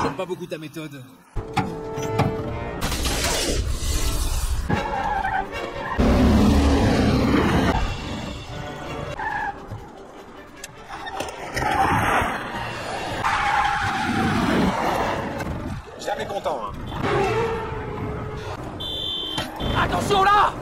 J'aime pas beaucoup ta méthode. Jamais content, hein. Attention là!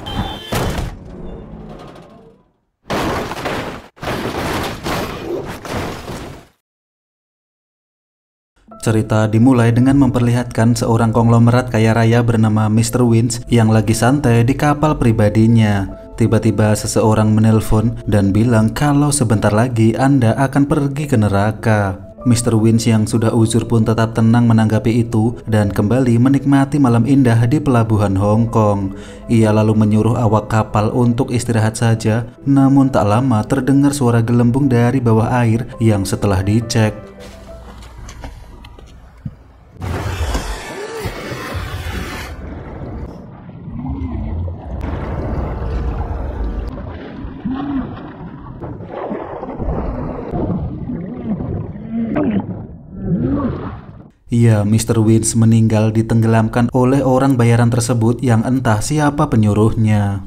Cerita dimulai dengan memperlihatkan seorang konglomerat kaya raya bernama Mr. Wins yang lagi santai di kapal pribadinya. Tiba-tiba seseorang menelpon dan bilang kalau sebentar lagi Anda akan pergi ke neraka. Mr. Wins yang sudah uzur pun tetap tenang menanggapi itu dan kembali menikmati malam indah di pelabuhan Hong Kong. Ia lalu menyuruh awak kapal untuk istirahat saja, namun tak lama terdengar suara gelembung dari bawah air yang setelah dicek. Ya, Mr. Wins meninggal ditenggelamkan oleh orang bayaran tersebut yang entah siapa penyuruhnya.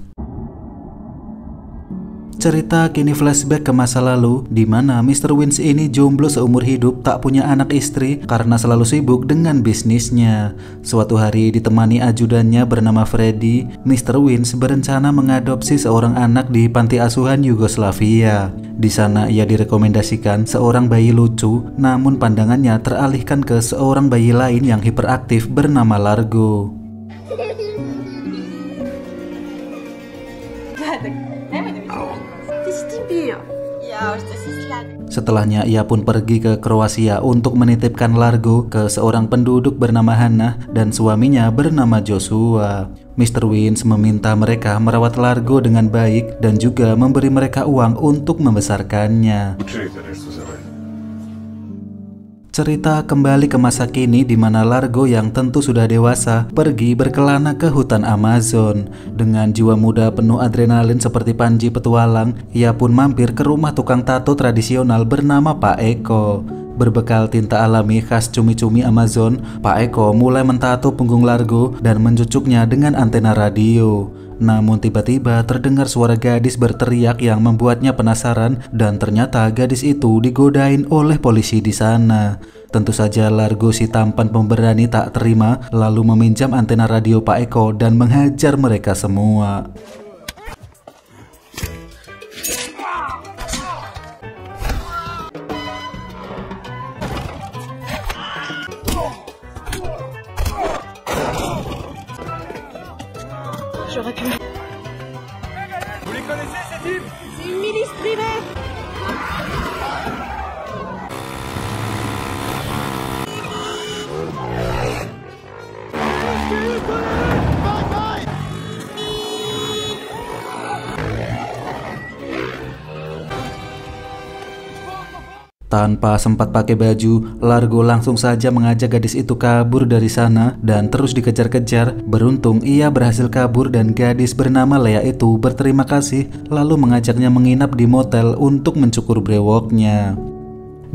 Cerita kini flashback ke masa lalu di mana Mr. Wins ini jomblo seumur hidup, tak punya anak istri karena selalu sibuk dengan bisnisnya. Suatu hari ditemani ajudannya bernama Freddy, Mr. Wins berencana mengadopsi seorang anak di panti asuhan Yugoslavia. Di sana ia direkomendasikan seorang bayi lucu, namun pandangannya teralihkan ke seorang bayi lain yang hiperaktif bernama Largo. Setelahnya ia pun pergi ke Kroasia untuk menitipkan Largo ke seorang penduduk bernama Hannah dan suaminya bernama Joshua. Mr. Wins meminta mereka merawat Largo dengan baik dan juga memberi mereka uang untuk membesarkannya. Cerita kembali ke masa kini di mana Largo yang tentu sudah dewasa pergi berkelana ke hutan Amazon. Dengan jiwa muda penuh adrenalin seperti Panji petualang, ia pun mampir ke rumah tukang tato tradisional bernama Pak Eko. Berbekal tinta alami khas cumi-cumi Amazon, Pak Eko mulai mentato punggung Largo dan mencucuknya dengan antena radio. Namun tiba-tiba terdengar suara gadis berteriak yang membuatnya penasaran dan ternyata gadis itu digodain oleh polisi di sana. Tentu saja Largo si tampan pemberani tak terima lalu meminjam antena radio Pak Eko dan menghajar mereka semua. Vous les connaissez ces types? C'est une milice privée. Tanpa sempat pakai baju, Largo langsung saja mengajak gadis itu kabur dari sana dan terus dikejar-kejar. Beruntung ia berhasil kabur dan gadis bernama Lea itu berterima kasih lalu mengajaknya menginap di motel untuk mencukur brewoknya.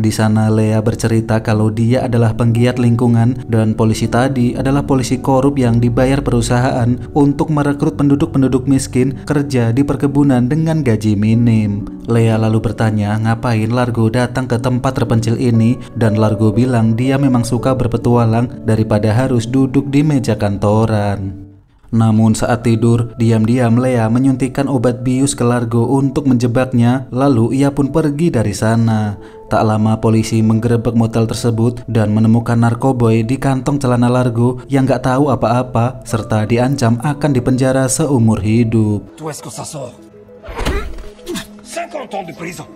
Di sana Lea bercerita kalau dia adalah penggiat lingkungan dan polisi tadi adalah polisi korup yang dibayar perusahaan untuk merekrut penduduk-penduduk miskin kerja di perkebunan dengan gaji minim. Lea lalu bertanya ngapain Largo datang ke tempat terpencil ini dan Largo bilang dia memang suka berpetualang daripada harus duduk di meja kantoran. Namun saat tidur, diam-diam Lea menyuntikkan obat bius ke Largo untuk menjebaknya, lalu ia pun pergi dari sana. Tak lama polisi menggerebek motel tersebut dan menemukan narkoboy di kantong celana Largo yang gak tahu apa-apa serta diancam akan dipenjara seumur hidup. D'où est-ce que ça sort? 50 ans de prison.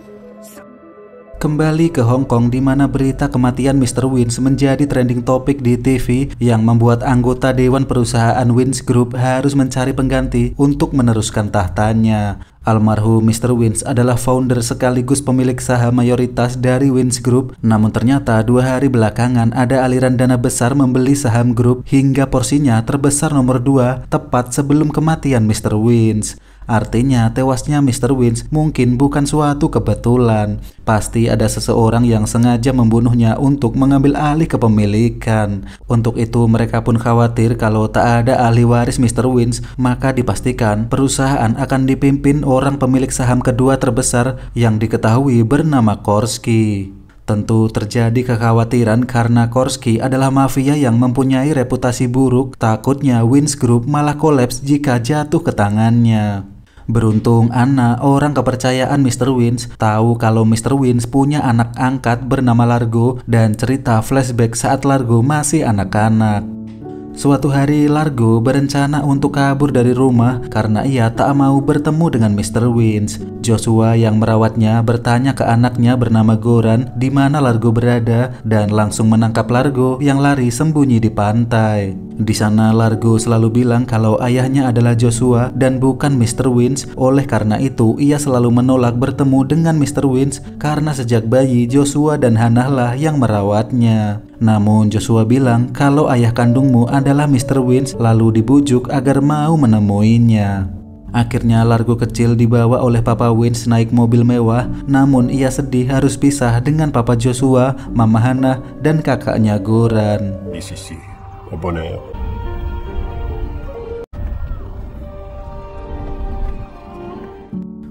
Kembali ke Hong Kong di mana berita kematian Mr. Wins menjadi trending topik di TV yang membuat anggota dewan perusahaan Wins Group harus mencari pengganti untuk meneruskan tahtanya. Almarhum Mr. Wins adalah founder sekaligus pemilik saham mayoritas dari Wins Group, namun ternyata 2 hari belakangan ada aliran dana besar membeli saham grup hingga porsinya terbesar nomor 2 tepat sebelum kematian Mr. Wins. Artinya tewasnya Mr. Wins mungkin bukan suatu kebetulan. Pasti ada seseorang yang sengaja membunuhnya untuk mengambil alih kepemilikan. Untuk itu mereka pun khawatir kalau tak ada ahli waris Mr. Wins, maka dipastikan perusahaan akan dipimpin orang pemilik saham kedua terbesar yang diketahui bernama Korsky. Tentu terjadi kekhawatiran karena Korsky adalah mafia yang mempunyai reputasi buruk. Takutnya Wins Group malah kolaps jika jatuh ke tangannya. Beruntung Anna, orang kepercayaan Mr. Wins, tahu kalau Mr. Wins punya anak angkat bernama Largo dan cerita flashback saat Largo masih anak-anak. Suatu hari Largo berencana untuk kabur dari rumah karena ia tak mau bertemu dengan Mr. Wins. Joshua yang merawatnya bertanya ke anaknya bernama Goran di mana Largo berada dan langsung menangkap Largo yang lari sembunyi di pantai. Di sana Largo selalu bilang kalau ayahnya adalah Joshua dan bukan Mr. Wins. Oleh karena itu ia selalu menolak bertemu dengan Mr. Wins karena sejak bayi Joshua dan Hannah lah yang merawatnya. Namun Joshua bilang kalau ayah kandungmu adalah Mr. Wins, lalu dibujuk agar mau menemuinya. Akhirnya Largo kecil dibawa oleh Papa Wins naik mobil mewah, namun ia sedih harus pisah dengan Papa Joshua, Mama Hannah, dan kakaknya Goran. Ici, au bonheur.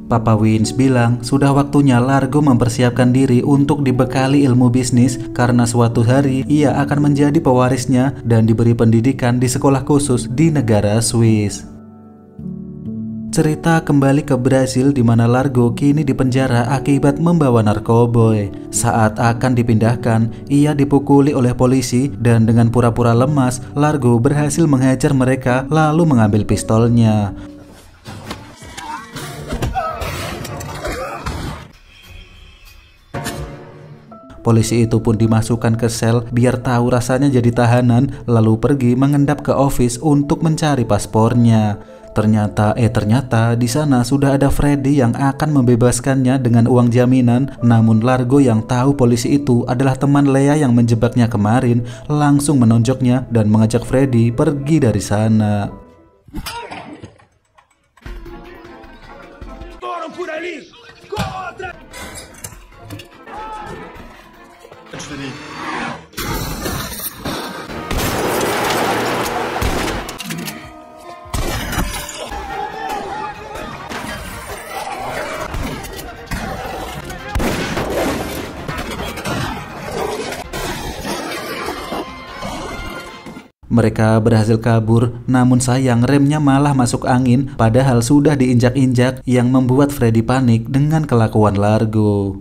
Papa Wins bilang sudah waktunya Largo mempersiapkan diri untuk dibekali ilmu bisnis karena suatu hari ia akan menjadi pewarisnya dan diberi pendidikan di sekolah khusus di negara Swiss. Cerita kembali ke Brasil di mana Largo kini dipenjara akibat membawa narkoboy. Saat akan dipindahkan, ia dipukuli oleh polisi dan dengan pura-pura lemas, Largo berhasil menghajar mereka lalu mengambil pistolnya. Polisi itu pun dimasukkan ke sel biar tahu rasanya jadi tahanan, lalu pergi mengendap ke office untuk mencari paspornya. Ternyata di sana sudah ada Freddy yang akan membebaskannya dengan uang jaminan. Namun Largo yang tahu polisi itu adalah teman Lea yang menjebaknya kemarin, langsung menonjoknya dan mengajak Freddy pergi dari sana. Mereka berhasil kabur, namun sayang remnya malah masuk angin padahal sudah diinjak-injak yang membuat Freddy panik dengan kelakuan Largo.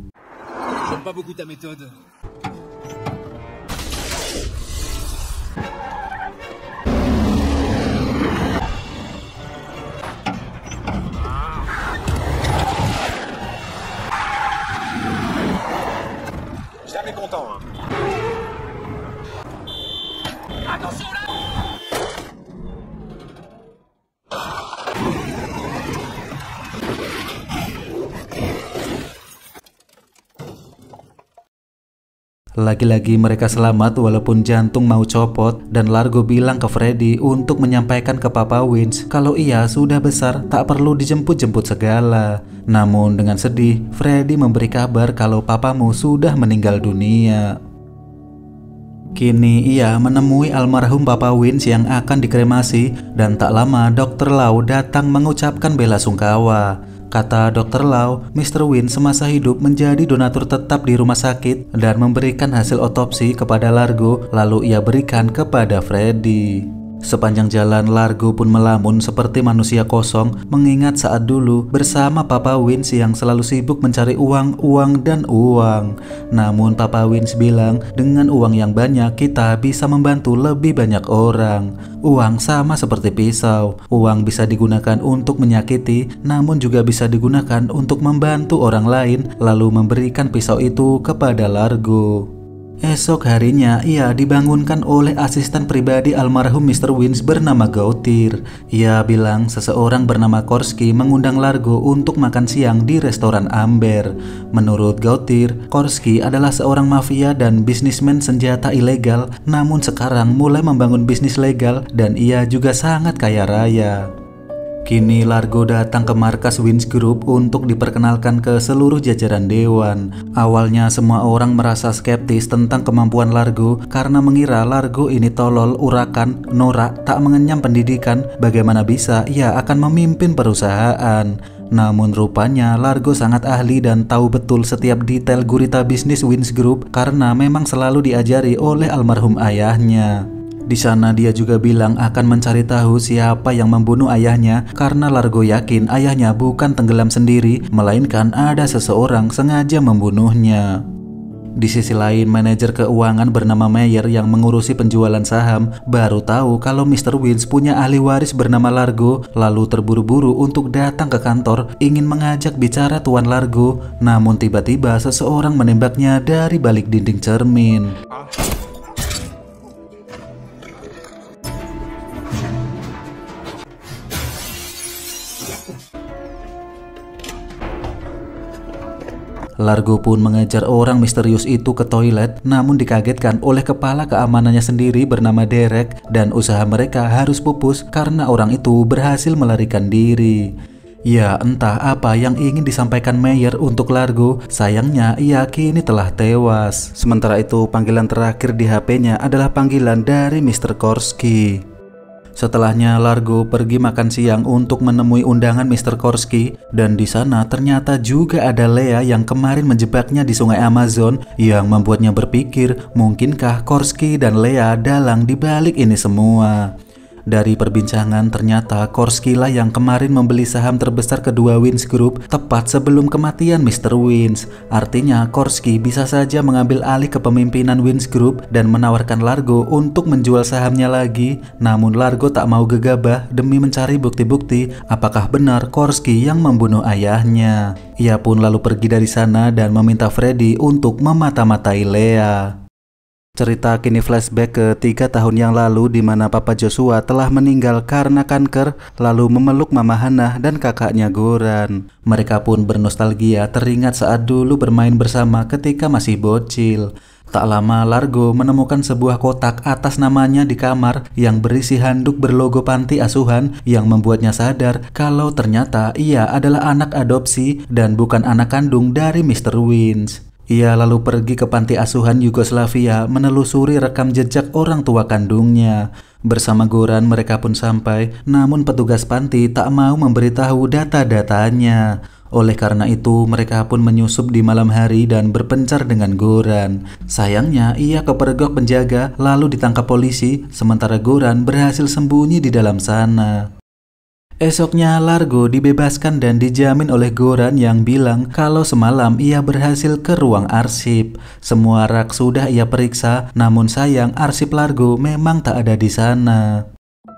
Jamais content, hein. Attention là! Lagi-lagi mereka selamat walaupun jantung mau copot dan Largo bilang ke Freddy untuk menyampaikan ke Papa Wins kalau ia sudah besar tak perlu dijemput-jemput segala. Namun dengan sedih, Freddy memberi kabar kalau papamu sudah meninggal dunia. Kini ia menemui almarhum Papa Wins yang akan dikremasi dan tak lama Dr. Lau datang mengucapkan bela sungkawa. Kata Dr. Lau, Mr. Wins semasa hidup menjadi donatur tetap di rumah sakit dan memberikan hasil otopsi kepada Largo lalu ia berikan kepada Freddy. Sepanjang jalan Largo pun melamun seperti manusia kosong mengingat saat dulu bersama Papa Wins yang selalu sibuk mencari uang dan uang. Namun Papa Wins bilang dengan uang yang banyak kita bisa membantu lebih banyak orang. Uang sama seperti pisau, uang bisa digunakan untuk menyakiti namun juga bisa digunakan untuk membantu orang lain lalu memberikan pisau itu kepada Largo. Esok harinya ia dibangunkan oleh asisten pribadi almarhum Mr. Wins bernama Gautir. Ia bilang seseorang bernama Korsky mengundang Largo untuk makan siang di restoran Amber. Menurut Gautir, Korsky adalah seorang mafia dan bisnismen senjata ilegal, namun sekarang mulai membangun bisnis legal dan ia juga sangat kaya raya. Kini Largo datang ke markas Wins Group untuk diperkenalkan ke seluruh jajaran dewan. Awalnya semua orang merasa skeptis tentang kemampuan Largo karena mengira Largo ini tolol, urakan, norak, tak mengenyam pendidikan. Bagaimana bisa ia akan memimpin perusahaan? Namun rupanya Largo sangat ahli dan tahu betul setiap detail gurita bisnis Wins Group karena memang selalu diajari oleh almarhum ayahnya. Di sana dia juga bilang akan mencari tahu siapa yang membunuh ayahnya karena Largo yakin ayahnya bukan tenggelam sendiri, melainkan ada seseorang sengaja membunuhnya. Di sisi lain, manajer keuangan bernama Meyer yang mengurusi penjualan saham baru tahu kalau Mr. Wins punya ahli waris bernama Largo, lalu terburu-buru untuk datang ke kantor ingin mengajak bicara Tuan Largo. Namun tiba-tiba seseorang menembaknya dari balik dinding cermin. Largo pun mengejar orang misterius itu ke toilet, namun dikagetkan oleh kepala keamanannya sendiri bernama Derek, dan usaha mereka harus pupus karena orang itu berhasil melarikan diri. Ya, entah apa yang ingin disampaikan Meyer untuk Largo, sayangnya ia kini telah tewas. Sementara itu panggilan terakhir di HP-nya adalah panggilan dari Mr. Korsky. Setelahnya Largo pergi makan siang untuk menemui undangan Mr. Korsky, dan di sana ternyata juga ada Lea yang kemarin menjebaknya di sungai Amazon, yang membuatnya berpikir mungkinkah Korsky dan Lea dalang di balik ini semua. Dari perbincangan ternyata Korsky lah yang kemarin membeli saham terbesar kedua Wins Group tepat sebelum kematian Mr. Wins. Artinya Korsky bisa saja mengambil alih kepemimpinan Wins Group dan menawarkan Largo untuk menjual sahamnya lagi. Namun Largo tak mau gegabah demi mencari bukti-bukti apakah benar Korsky yang membunuh ayahnya. Ia pun lalu pergi dari sana dan meminta Freddy untuk memata-matai Lea. Cerita kini flashback ke 3 tahun yang lalu di mana Papa Joshua telah meninggal karena kanker, lalu memeluk Mama Hannah dan kakaknya Goran. Mereka pun bernostalgia teringat saat dulu bermain bersama ketika masih bocil. Tak lama Largo menemukan sebuah kotak atas namanya di kamar yang berisi handuk berlogo panti asuhan yang membuatnya sadar kalau ternyata ia adalah anak adopsi dan bukan anak kandung dari Mr. Wins. Ia lalu pergi ke panti asuhan Yugoslavia menelusuri rekam jejak orang tua kandungnya. Bersama Goran mereka pun sampai, namun petugas panti tak mau memberitahu data-datanya. Oleh karena itu mereka pun menyusup di malam hari dan berpencar dengan Goran. Sayangnya ia kepergok penjaga lalu ditangkap polisi, sementara Goran berhasil sembunyi di dalam sana. Esoknya Largo dibebaskan dan dijamin oleh Goran yang bilang kalau semalam ia berhasil ke ruang arsip. Semua rak sudah ia periksa, namun sayang arsip Largo memang tak ada di sana.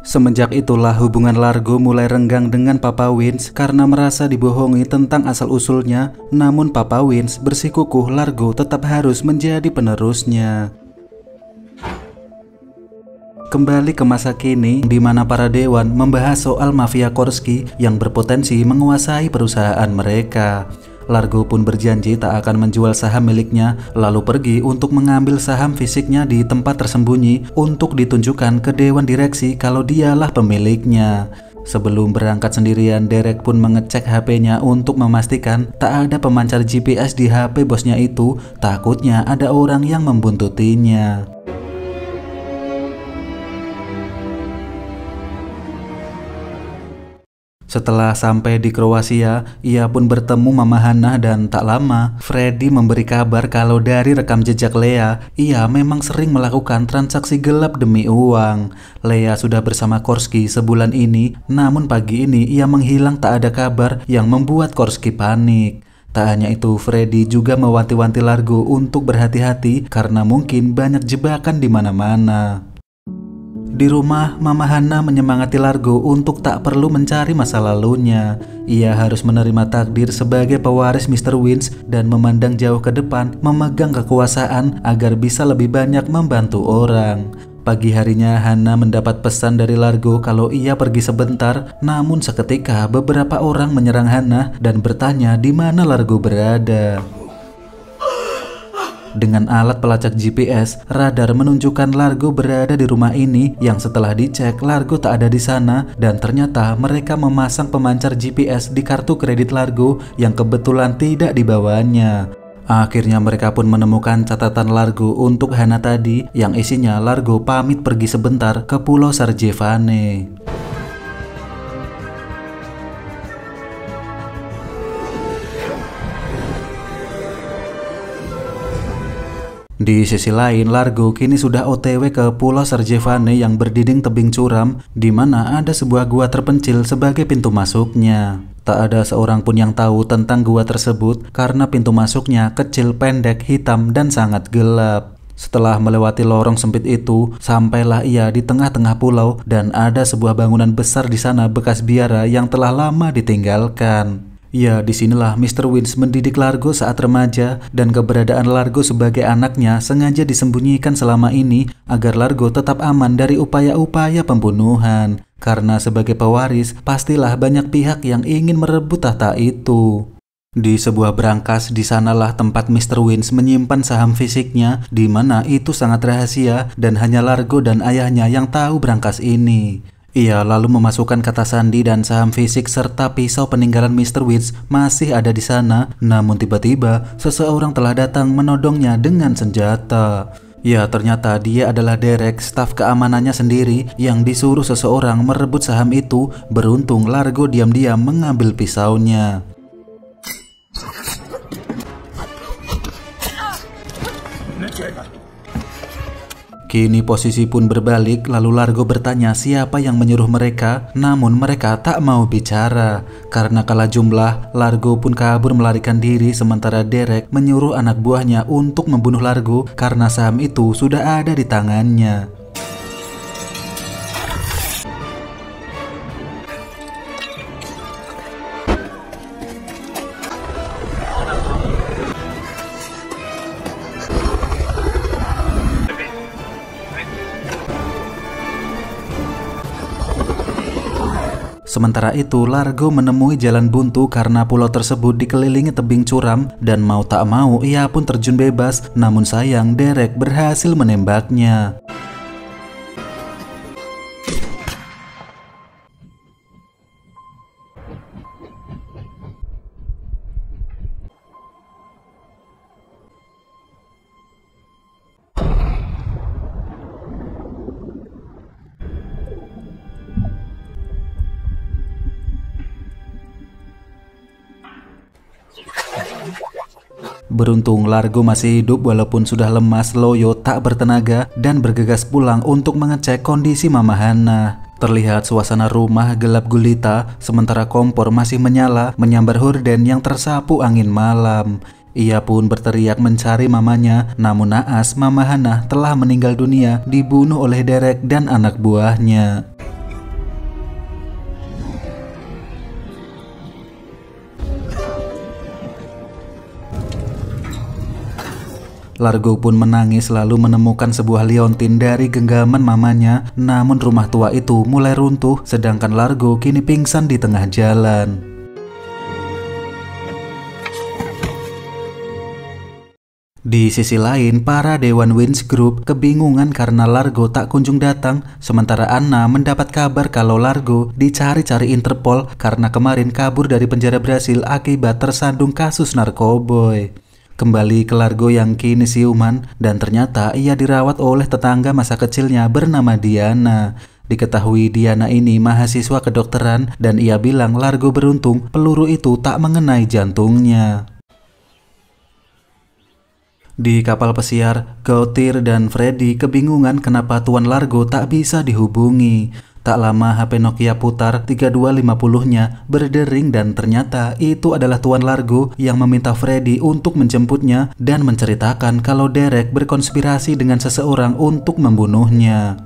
Semenjak itulah hubungan Largo mulai renggang dengan Papa Wins karena merasa dibohongi tentang asal-usulnya. Namun Papa Wins bersikukuh Largo tetap harus menjadi penerusnya. Kembali ke masa kini di mana para dewan membahas soal mafia Korsky yang berpotensi menguasai perusahaan mereka. Largo pun berjanji tak akan menjual saham miliknya, lalu pergi untuk mengambil saham fisiknya di tempat tersembunyi untuk ditunjukkan ke dewan direksi kalau dialah pemiliknya. Sebelum berangkat sendirian, Derek pun mengecek HP-nya untuk memastikan tak ada pemancar GPS di HP bosnya itu, takutnya ada orang yang membuntutinya. Setelah sampai di Kroasia, ia pun bertemu Mama Hannah dan tak lama Freddy memberi kabar kalau dari rekam jejak Lea, ia memang sering melakukan transaksi gelap demi uang. Lea sudah bersama Korsky sebulan ini, namun pagi ini ia menghilang tak ada kabar yang membuat Korsky panik. Tak hanya itu, Freddy juga mewanti-wanti Largo untuk berhati-hati karena mungkin banyak jebakan di mana-mana. Di rumah, Mama Hannah menyemangati Largo untuk tak perlu mencari masa lalunya. Ia harus menerima takdir sebagai pewaris Mr. Wins dan memandang jauh ke depan, memegang kekuasaan agar bisa lebih banyak membantu orang. Pagi harinya Hannah mendapat pesan dari Largo kalau ia pergi sebentar, namun seketika beberapa orang menyerang Hannah dan bertanya di mana Largo berada. Dengan alat pelacak GPS, radar menunjukkan Largo berada di rumah ini yang setelah dicek Largo tak ada di sana dan ternyata mereka memasang pemancar GPS di kartu kredit Largo yang kebetulan tidak dibawanya. Akhirnya mereka pun menemukan catatan Largo untuk Hana tadi yang isinya Largo pamit pergi sebentar ke Pulau Sarjevane. Di sisi lain, Largo kini sudah OTW ke Pulau Sarjevane yang berdinding tebing curam, di mana ada sebuah gua terpencil sebagai pintu masuknya. Tak ada seorang pun yang tahu tentang gua tersebut karena pintu masuknya kecil, pendek, hitam, dan sangat gelap. Setelah melewati lorong sempit itu, sampailah ia di tengah-tengah pulau dan ada sebuah bangunan besar di sana bekas biara yang telah lama ditinggalkan. Ya, disinilah Mr. Wins mendidik Largo saat remaja dan keberadaan Largo sebagai anaknya sengaja disembunyikan selama ini agar Largo tetap aman dari upaya-upaya pembunuhan. Karena sebagai pewaris, pastilah banyak pihak yang ingin merebut tahta itu. Di sebuah brankas, di sanalah tempat Mr. Wins menyimpan saham fisiknya, di mana itu sangat rahasia dan hanya Largo dan ayahnya yang tahu brankas ini. Ia lalu memasukkan kata sandi dan saham fisik serta pisau peninggalan Mr. Wins masih ada di sana. Namun tiba-tiba seseorang telah datang menodongnya dengan senjata. Ya, ternyata dia adalah Derek, staf keamanannya sendiri yang disuruh seseorang merebut saham itu. Beruntung Largo diam-diam mengambil pisaunya. Kini posisi pun berbalik, lalu Largo bertanya siapa yang menyuruh mereka, namun mereka tak mau bicara. Karena kalah jumlah, Largo pun kabur melarikan diri sementara Derek menyuruh anak buahnya untuk membunuh Largo karena saham itu sudah ada di tangannya. Sementara itu, Largo menemui jalan buntu karena pulau tersebut dikelilingi tebing curam dan mau tak mau ia pun terjun bebas, namun sayang Derek berhasil menembaknya. Beruntung Largo masih hidup walaupun sudah lemas, loyo, tak bertenaga dan bergegas pulang untuk mengecek kondisi Mama Hana. Terlihat suasana rumah gelap gulita sementara kompor masih menyala menyambar horden yang tersapu angin malam. Ia pun berteriak mencari mamanya, namun naas Mama Hana telah meninggal dunia dibunuh oleh Derek dan anak buahnya. Largo pun menangis lalu menemukan sebuah liontin dari genggaman mamanya, namun rumah tua itu mulai runtuh sedangkan Largo kini pingsan di tengah jalan. Di sisi lain, para Dewan Wins Group kebingungan karena Largo tak kunjung datang, sementara Anna mendapat kabar kalau Largo dicari-cari Interpol karena kemarin kabur dari penjara Brasil akibat tersandung kasus narkoboy. Kembali ke Largo yang kini siuman dan ternyata ia dirawat oleh tetangga masa kecilnya bernama Diana. Diketahui Diana ini mahasiswa kedokteran dan ia bilang Largo beruntung peluru itu tak mengenai jantungnya. Di kapal pesiar, Gautier dan Freddy kebingungan kenapa Tuan Largo tak bisa dihubungi. Tak lama HP Nokia putar 3250-nya berdering dan ternyata itu adalah Tuan Largo yang meminta Freddy untuk menjemputnya dan menceritakan kalau Derek berkonspirasi dengan seseorang untuk membunuhnya.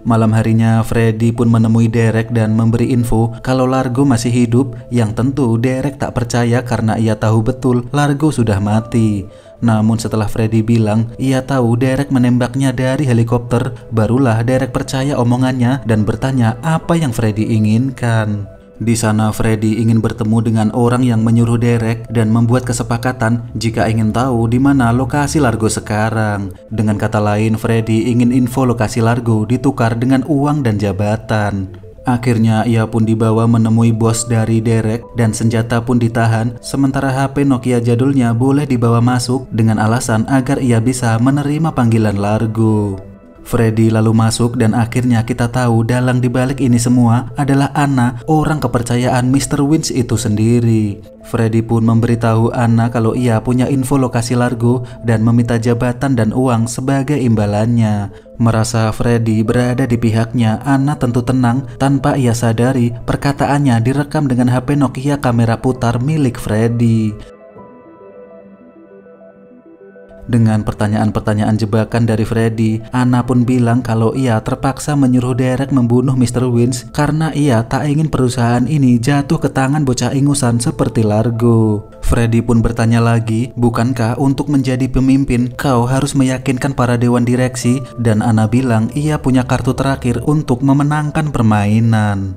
Malam harinya Freddy pun menemui Derek dan memberi info kalau Largo masih hidup, yang tentu Derek tak percaya karena ia tahu betul Largo sudah mati. Namun setelah Freddy bilang ia tahu Derek menembaknya dari helikopter, barulah Derek percaya omongannya dan bertanya apa yang Freddy inginkan. Di sana Freddy ingin bertemu dengan orang yang menyuruh Derek dan membuat kesepakatan jika ingin tahu di mana lokasi Largo sekarang. Dengan kata lain, Freddy ingin info lokasi Largo ditukar dengan uang dan jabatan. Akhirnya ia pun dibawa menemui bos dari Derek dan senjata pun ditahan, sementara HP Nokia jadulnya boleh dibawa masuk dengan alasan agar ia bisa menerima panggilan Largo. Freddy lalu masuk dan akhirnya kita tahu dalang dibalik ini semua adalah Anna, orang kepercayaan Mr. Wins itu sendiri. Freddy pun memberitahu Anna kalau ia punya info lokasi Largo dan meminta jabatan dan uang sebagai imbalannya. Merasa Freddy berada di pihaknya, Anna tentu tenang tanpa ia sadari perkataannya direkam dengan HP Nokia kamera putar milik Freddy. Dengan pertanyaan-pertanyaan jebakan dari Freddy, Anna pun bilang kalau ia terpaksa menyuruh Derek membunuh Mr. Wins karena ia tak ingin perusahaan ini jatuh ke tangan bocah ingusan seperti Largo. Freddy pun bertanya lagi, bukankah untuk menjadi pemimpin kau harus meyakinkan para dewan direksi? Dan Anna bilang ia punya kartu terakhir untuk memenangkan permainan.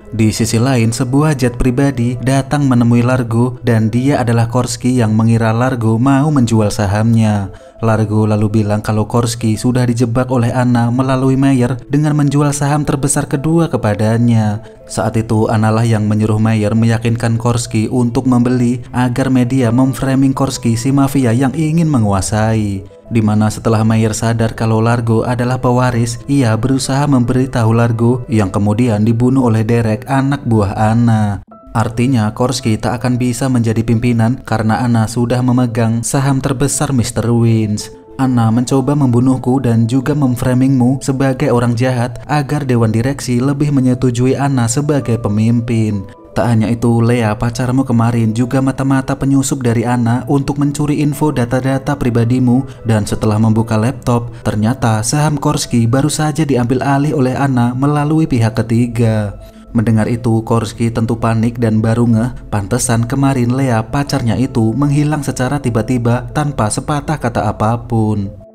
Di sisi lain, sebuah jet pribadi datang menemui Largo dan dia adalah Korsky yang mengira Largo mau menjual sahamnya. Largo lalu bilang kalau Korsky sudah dijebak oleh Anna melalui Meyer dengan menjual saham terbesar kedua kepadanya. Saat itu Anna lah yang menyuruh Meyer meyakinkan Korsky untuk membeli agar media memframing Korsky si mafia yang ingin menguasai. Dimana setelah Meyer sadar kalau Largo adalah pewaris, ia berusaha memberitahu Largo yang kemudian dibunuh oleh Derek, anak buah Anna. Artinya Korsky tak akan bisa menjadi pimpinan karena Anna sudah memegang saham terbesar Mr. Wins. Anna mencoba membunuhku dan juga memframingmu sebagai orang jahat agar dewan direksi lebih menyetujui Anna sebagai pemimpin. Tak hanya itu, Lea pacarmu kemarin juga mata-mata penyusup dari Anna untuk mencuri info data-data pribadimu dan setelah membuka laptop, ternyata saham Korsky baru saja diambil alih oleh Anna melalui pihak ketiga. Mendengar itu, Korsky tentu panik dan baru ngeh, pantesan kemarin Lea pacarnya itu menghilang secara tiba-tiba tanpa sepatah kata apapun.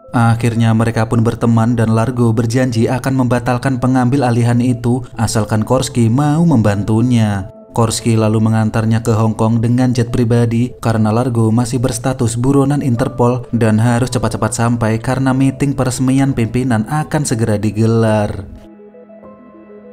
Akhirnya mereka pun berteman dan Largo berjanji akan membatalkan pengambil alihan itu asalkan Korsky mau membantunya. Korsky lalu mengantarnya ke Hong Kong dengan jet pribadi karena Largo masih berstatus buronan Interpol dan harus cepat-cepat sampai karena meeting peresmian pimpinan akan segera digelar.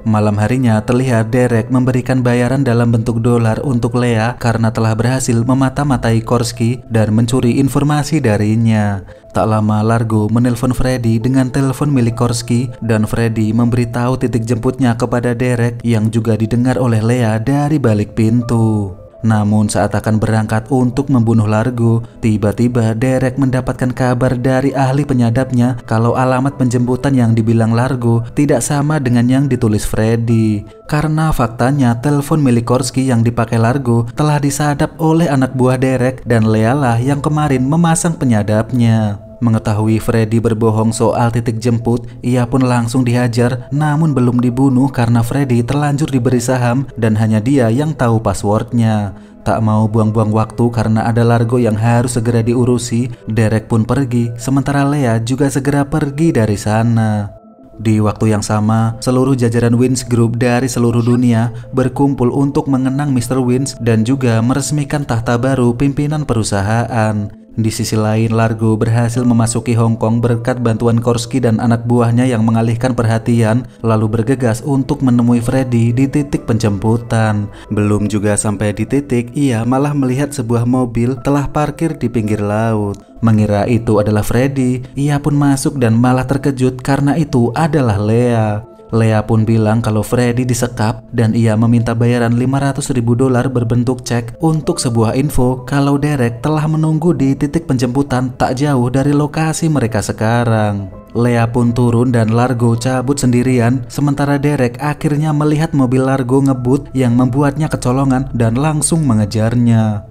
Malam harinya terlihat Derek memberikan bayaran dalam bentuk dolar untuk Lea karena telah berhasil memata-matai Korsky dan mencuri informasi darinya. Tak lama Largo menelpon Freddy dengan telepon milik Korsky dan Freddy memberitahu titik jemputnya kepada Derek yang juga didengar oleh Lea dari balik pintu. Namun saat akan berangkat untuk membunuh Largo, tiba-tiba Derek mendapatkan kabar dari ahli penyadapnya kalau alamat penjemputan yang dibilang Largo tidak sama dengan yang ditulis Freddy. Karena faktanya telepon milik Korsky yang dipakai Largo telah disadap oleh anak buah Derek dan Lea lah yang kemarin memasang penyadapnya. Mengetahui Freddy berbohong soal titik jemput, ia pun langsung dihajar namun belum dibunuh karena Freddy terlanjur diberi saham dan hanya dia yang tahu passwordnya. Tak mau buang-buang waktu karena ada Largo yang harus segera diurusi, Derek pun pergi, sementara Lea juga segera pergi dari sana. Di waktu yang sama, seluruh jajaran Wins Group dari seluruh dunia berkumpul untuk mengenang Mr. Wins dan juga meresmikan tahta baru pimpinan perusahaan. Di sisi lain, Largo berhasil memasuki Hong Kong berkat bantuan Korsky dan anak buahnya yang mengalihkan perhatian, lalu bergegas untuk menemui Freddy di titik penjemputan. Belum juga sampai di titik, ia malah melihat sebuah mobil telah parkir di pinggir laut. Mengira itu adalah Freddy, ia pun masuk dan malah terkejut karena itu adalah Lea. Lea pun bilang kalau Freddy disekap dan ia meminta bayaran $500.000 berbentuk cek untuk sebuah info kalau Derek telah menunggu di titik penjemputan tak jauh dari lokasi mereka sekarang. Lea pun turun dan Largo cabut sendirian, sementara Derek akhirnya melihat mobil Largo ngebut yang membuatnya kecolongan dan langsung mengejarnya.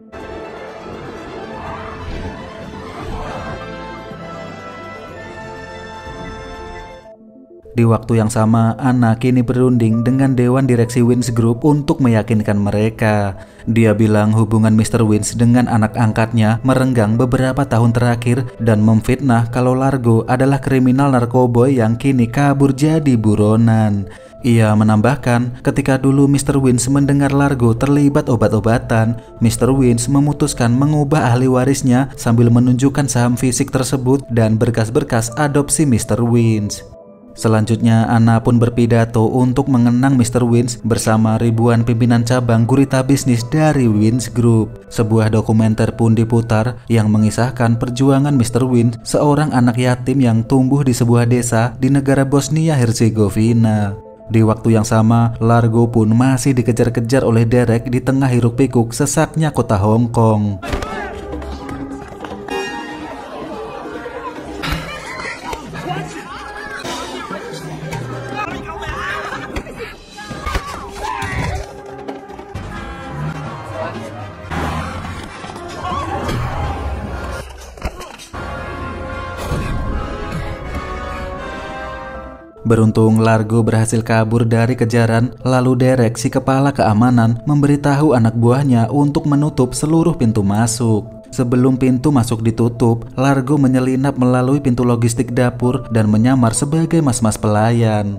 Di waktu yang sama, Anna kini berunding dengan Dewan Direksi Wins Group untuk meyakinkan mereka. Dia bilang hubungan Mr. Wins dengan anak angkatnya merenggang beberapa tahun terakhir dan memfitnah kalau Largo adalah kriminal narkoboy yang kini kabur jadi buronan. Ia menambahkan, ketika dulu Mr. Wins mendengar Largo terlibat obat-obatan, Mr. Wins memutuskan mengubah ahli warisnya sambil menunjukkan saham fisik tersebut dan berkas-berkas adopsi Mr. Wins. Selanjutnya, Anna pun berpidato untuk mengenang Mr. Wins bersama ribuan pimpinan cabang gurita bisnis dari Wins Group. Sebuah dokumenter pun diputar yang mengisahkan perjuangan Mr. Wins, seorang anak yatim yang tumbuh di sebuah desa di negara Bosnia-Herzegovina. Di waktu yang sama, Largo pun masih dikejar-kejar oleh Derek di tengah hiruk-pikuk sesaknya kota Hong Kong. Beruntung Largo berhasil kabur dari kejaran, lalu Derek, si kepala keamanan, memberitahu anak buahnya untuk menutup seluruh pintu masuk. Sebelum pintu masuk ditutup, Largo menyelinap melalui pintu logistik dapur dan menyamar sebagai mas-mas pelayan.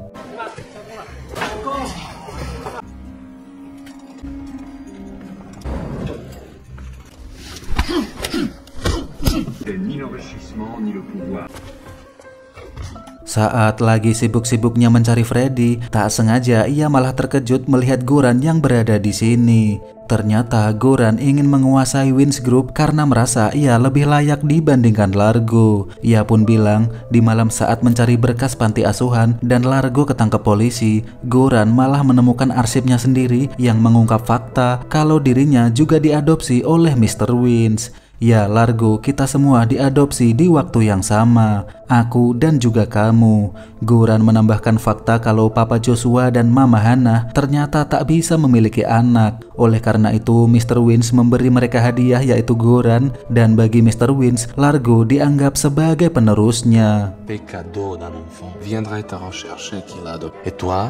Saat lagi sibuk-sibuknya mencari Freddy, tak sengaja ia malah terkejut melihat Goran yang berada di sini. Ternyata Goran ingin menguasai Wins Group karena merasa ia lebih layak dibandingkan Largo. Ia pun bilang, di malam saat mencari berkas panti asuhan dan Largo ketangkep polisi, Goran malah menemukan arsipnya sendiri yang mengungkap fakta kalau dirinya juga diadopsi oleh Mr. Wins. Ya Largo, kita semua diadopsi di waktu yang sama, aku dan juga kamu. Goran menambahkan fakta kalau Papa Joshua dan Mama Hannah ternyata tak bisa memiliki anak. Oleh karena itu Mr. Wins memberi mereka hadiah yaitu Goran, dan bagi Mr. Wins, Largo dianggap sebagai penerusnya. Cadeau d'un enfant viendrait te rechercher qui l'a adopté. Et toi?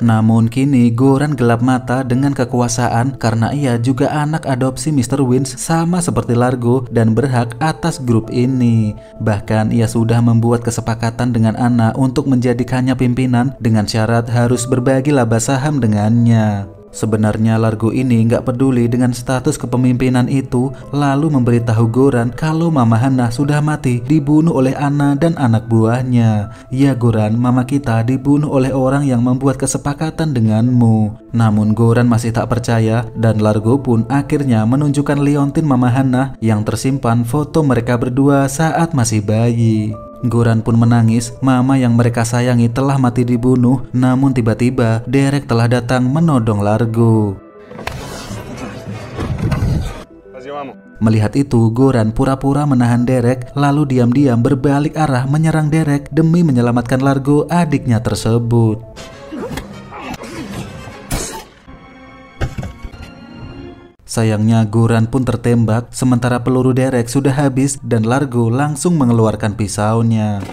Namun kini Goran gelap mata dengan kekuasaan karena ia juga anak adopsi Mr. Wins sama seperti Largo dan berhak atas grup ini. Bahkan ia sudah membuat kesepakatan dengan Anna untuk menjadikannya pimpinan dengan syarat harus berbagi laba saham dengannya. Sebenarnya Largo ini nggak peduli dengan status kepemimpinan itu, lalu memberitahu Goran kalau Mama Hannah sudah mati dibunuh oleh Anna dan anak buahnya. Ya Goran, mama kita dibunuh oleh orang yang membuat kesepakatan denganmu. Namun Goran masih tak percaya dan Largo pun akhirnya menunjukkan liontin Mama Hannah yang tersimpan foto mereka berdua saat masih bayi. Goran pun menangis, mama yang mereka sayangi telah mati dibunuh, namun tiba-tiba Derek telah datang menodong Largo. Melihat itu, Goran pura-pura menahan Derek, lalu diam-diam berbalik arah menyerang Derek demi menyelamatkan Largo, adiknya tersebut. Sayangnya Goran pun tertembak, sementara peluru Derek sudah habis dan Largo langsung mengeluarkan pisaunya.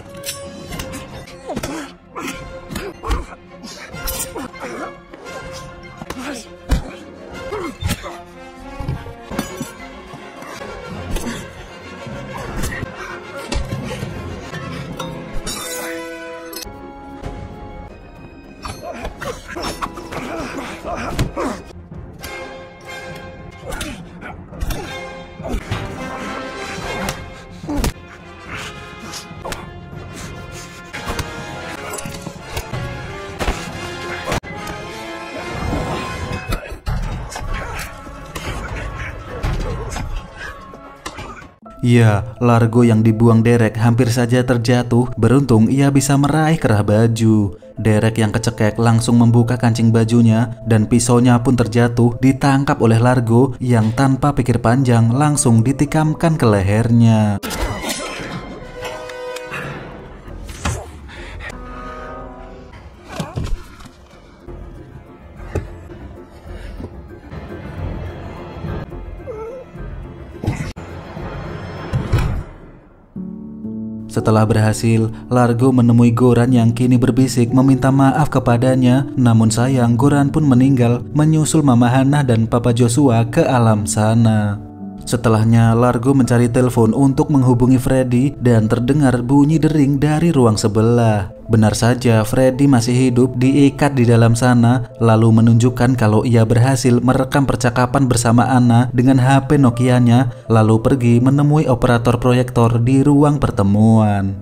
Ya, Largo yang dibuang Derek hampir saja terjatuh. Beruntung ia bisa meraih kerah baju. Derek yang kecekek langsung membuka kancing bajunya dan pisaunya pun terjatuh, ditangkap oleh Largo yang tanpa pikir panjang langsung ditikamkan ke lehernya. Setelah berhasil, Largo menemui Goran yang kini berbisik meminta maaf kepadanya. Namun sayang, Goran pun meninggal menyusul Mama Hannah dan Papa Joshua ke alam sana. Setelahnya, Largo mencari telepon untuk menghubungi Freddy dan terdengar bunyi dering dari ruang sebelah. Benar saja, Freddy masih hidup diikat di dalam sana, lalu menunjukkan kalau ia berhasil merekam percakapan bersama Anna dengan HP Nokia-nya, lalu pergi menemui operator proyektor di ruang pertemuan.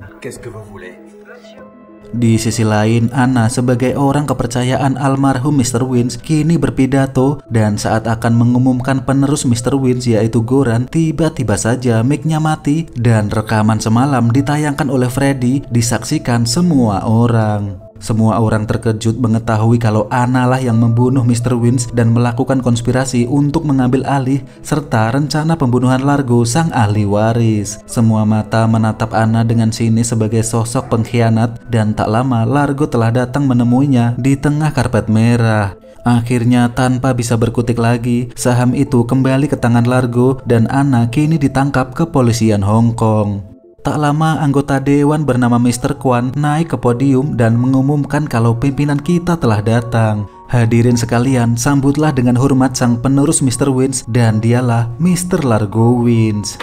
Di sisi lain, Anna sebagai orang kepercayaan almarhum Mr. Wins kini berpidato, dan saat akan mengumumkan penerus Mr. Wins yaitu Goran, tiba-tiba saja mic-nya mati dan rekaman semalam ditayangkan oleh Freddy disaksikan semua orang. Semua orang terkejut mengetahui kalau Anna lah yang membunuh Mr. Wins dan melakukan konspirasi untuk mengambil alih serta rencana pembunuhan Largo, sang ahli waris. Semua mata menatap Anna dengan sinis sebagai sosok pengkhianat, dan tak lama Largo telah datang menemuinya di tengah karpet merah. Akhirnya tanpa bisa berkutik lagi, saham itu kembali ke tangan Largo dan Anna kini ditangkap kepolisian Hong Kong. Tak lama anggota dewan bernama Mr. Kwan naik ke podium dan mengumumkan kalau pimpinan kita telah datang. Hadirin sekalian, sambutlah dengan hormat sang penerus Mr. Wins, dan dialah Mr. Largo Wins.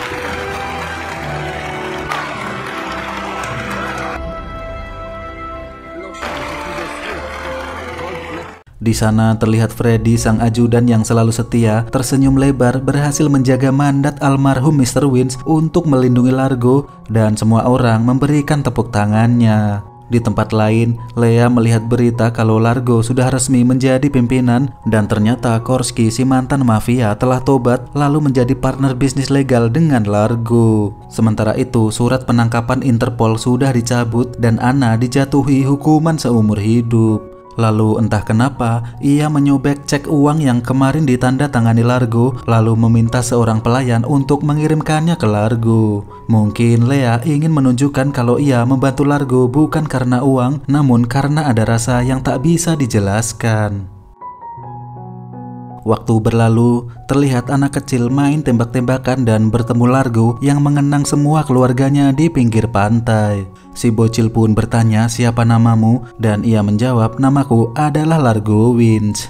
Di sana terlihat Freddy, sang ajudan yang selalu setia, tersenyum lebar berhasil menjaga mandat almarhum Mr. Wins untuk melindungi Largo, dan semua orang memberikan tepuk tangannya. Di tempat lain, Lea melihat berita kalau Largo sudah resmi menjadi pimpinan, dan ternyata Korski, si mantan mafia, telah tobat lalu menjadi partner bisnis legal dengan Largo. Sementara itu, surat penangkapan Interpol sudah dicabut dan Anna dijatuhi hukuman seumur hidup. Lalu entah kenapa, ia menyobek cek uang yang kemarin ditanda tangani Largo, lalu meminta seorang pelayan untuk mengirimkannya ke Largo. Mungkin Lea ingin menunjukkan kalau ia membantu Largo bukan karena uang, namun karena ada rasa yang tak bisa dijelaskan. Waktu berlalu, terlihat anak kecil main tembak-tembakan dan bertemu Largo yang mengenang semua keluarganya di pinggir pantai. Si bocil pun bertanya siapa namamu, dan ia menjawab, namaku adalah Largo Wins.